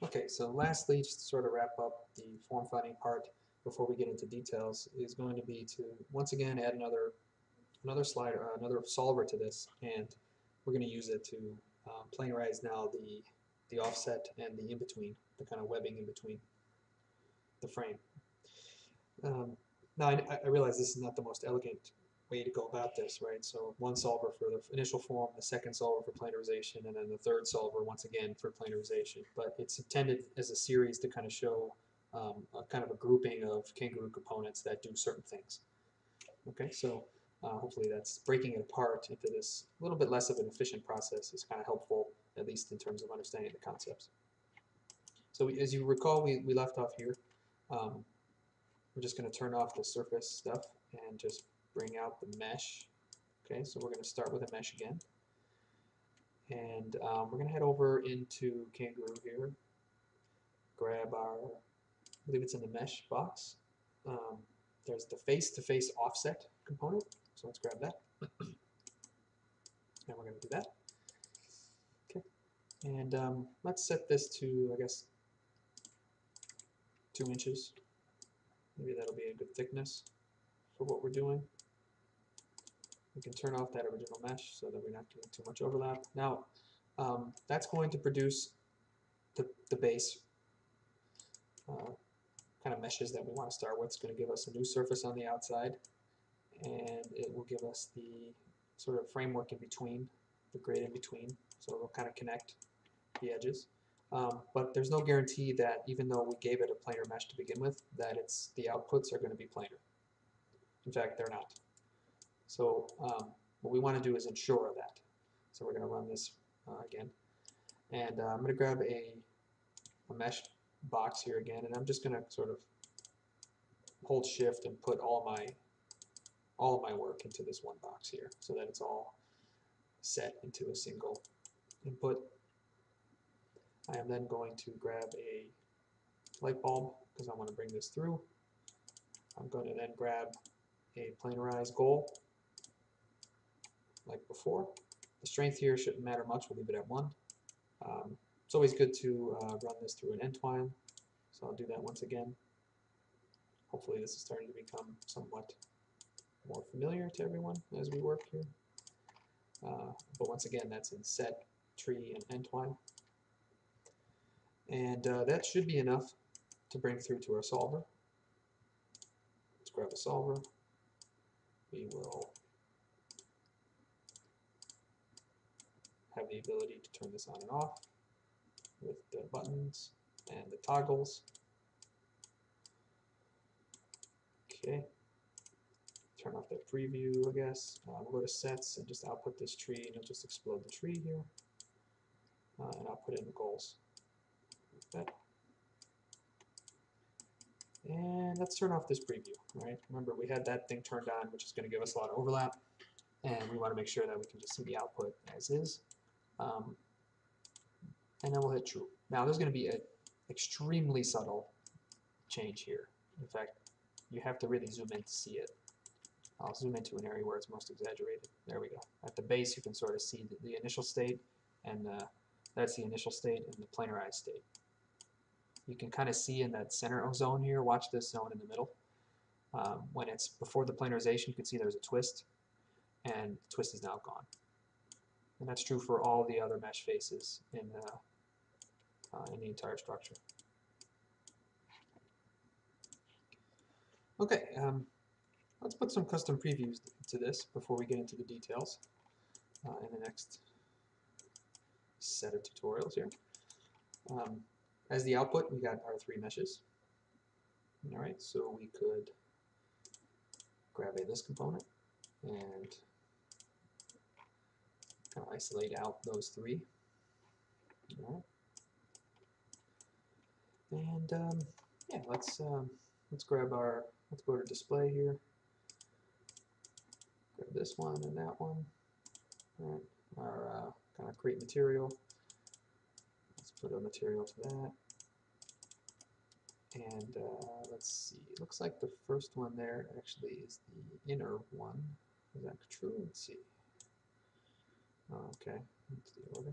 Okay, so lastly, just to sort of wrap up the form finding part before we get into details, is going to be to once again add another slider, another solver to this, and we're going to use it to planarize now the offset and the in between, the kind of webbing in between the frame. Now I realize this is not the most elegant way to go about this, right? So one solver for the initial form, the second solver for planarization, and then the third solver once again for planarization. But it's intended as a series to kind of show a kind of a grouping of kangaroo components that do certain things. Okay, so hopefully that's breaking it apart into this little bit less of an efficient process is kind of helpful, at least in terms of understanding the concepts. So as you recall, we left off here. Um, we're just going to turn off the surface stuff and just bring out the mesh. Okay, so we're going to start with a mesh again. And we're going to head over into Kangaroo here, grab our, I believe it's in the mesh box. There's the face-to-face offset component, so let's grab that. And we're going to do that. Okay, and let's set this to, I guess, 2 inches. Maybe that'll be a good thickness for what we're doing. We can turn off that original mesh so that we're not getting too much overlap. Now, that's going to produce the base kind of meshes that we want to start with. It's going to give us a new surface on the outside, and it will give us the sort of framework in between, the grid in between, so it'll kind of connect the edges. But there's no guarantee that even though we gave it a planar mesh to begin with, that the outputs are going to be planar. In fact, they're not. So what we want to do is ensure that. So we're going to run this again. And I'm going to grab a mesh box here again, and I'm just going to sort of hold shift and put all of my work into this one box here so that it's all set into a single input. I am then going to grab a light bulb because I want to bring this through. I'm going to then grab a planarized goal like before. The strength here shouldn't matter much, we'll leave it at 1. It's always good to run this through an end twine, so I'll do that once again. Hopefully this is starting to become somewhat more familiar to everyone as we work here. But once again, that's in set, tree, and end twine. And that should be enough to bring through to our solver. Let's grab a solver. We will have the ability to turn this on and off with the buttons and the toggles. Okay. Turn off that preview, I guess. We'll go to sets and just output this tree, and it'll just explode the tree here. And I'll put in the goals. Like that. And let's turn off this preview. Right? Remember, we had that thing turned on, which is going to give us a lot of overlap, and we want to make sure that we can just see the output as is. And then we'll hit true. Now, there's going to be an extremely subtle change here. In fact, you have to really zoom in to see it. I'll zoom into an area where it's most exaggerated. There we go. At the base, you can sort of see the initial state, and that's the initial state and the planarized state. You can kind of see in that center zone here, watch this zone in the middle. When it's before the planarization, you can see there's a twist, and the twist is now gone. And that's true for all the other mesh faces in the entire structure. Okay, let's put some custom previews to this before we get into the details in the next set of tutorials here. As the output, we got our 3 meshes. All right, so we could grab this component and kind of isolate out those 3. All right. And yeah, let's go to display here. Grab this one and that one. All right. Our kind of create material. Let's put a material to that. And let's see, it looks like the first one there actually is the inner one. Is that true? Let's see. Okay, that's the order.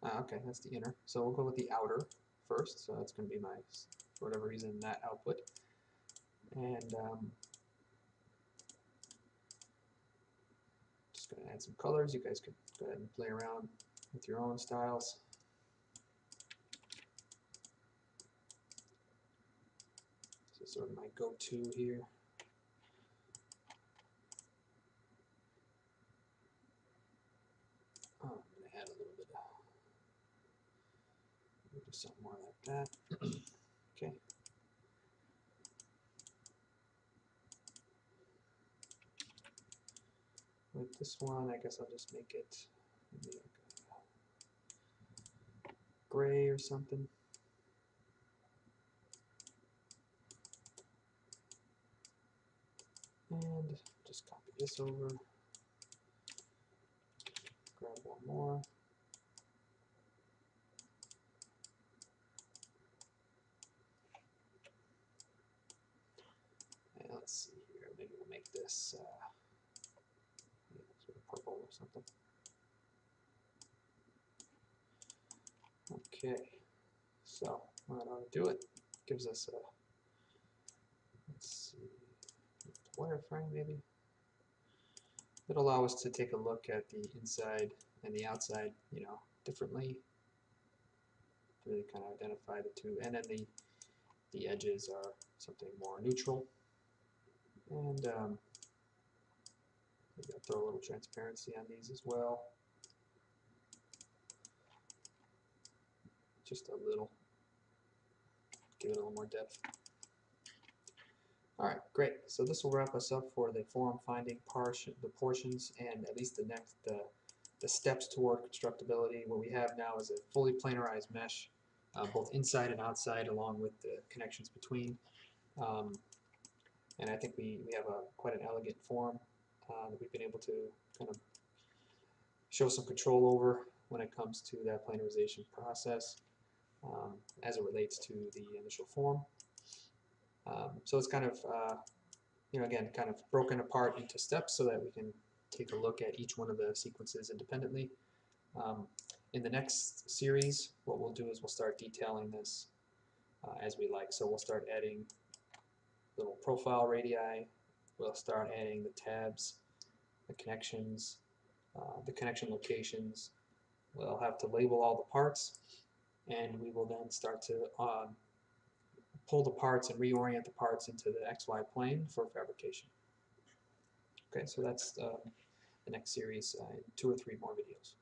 Okay, that's the inner. So we'll go with the outer first. So that's going to be my, for whatever reason, that output. And just going to add some colors. You guys could go ahead and play around with your own styles. This is sort of my go-to here. Oh, I'm going to add a little bit of, maybe something more like that. Okay. With this one, I guess I'll just make it maybe like a gray or something. And just copy this over. Grab one more. And let's see here. Maybe we'll make this sort of purple or something. Okay. So that ought to do it. Gives us a, let's see, wireframe maybe. It'll allow us to take a look at the inside and the outside, you know, differently. Really kind of identify the two, and then the edges are something more neutral. And maybe I'll throw a little transparency on these as well. Just a little. Give it a little more depth. Alright, great. So this will wrap us up for the form finding portions, and at least the steps toward constructability. What we have now is a fully planarized mesh, both inside and outside, along with the connections between. And I think we have quite an elegant form that we've been able to kind of show some control over when it comes to that planarization process as it relates to the initial form. So it's kind of, you know, again, kind of broken apart into steps so that we can take a look at each one of the sequences independently. In the next series, what we'll do is we'll start detailing this as we like. So we'll start adding little profile radii, we'll start adding the tabs, the connections, the connection locations. We'll have to label all the parts, and we will then start to pull the parts and reorient the parts into the XY plane for fabrication. Okay, so that's the next series in 2 or 3 more videos.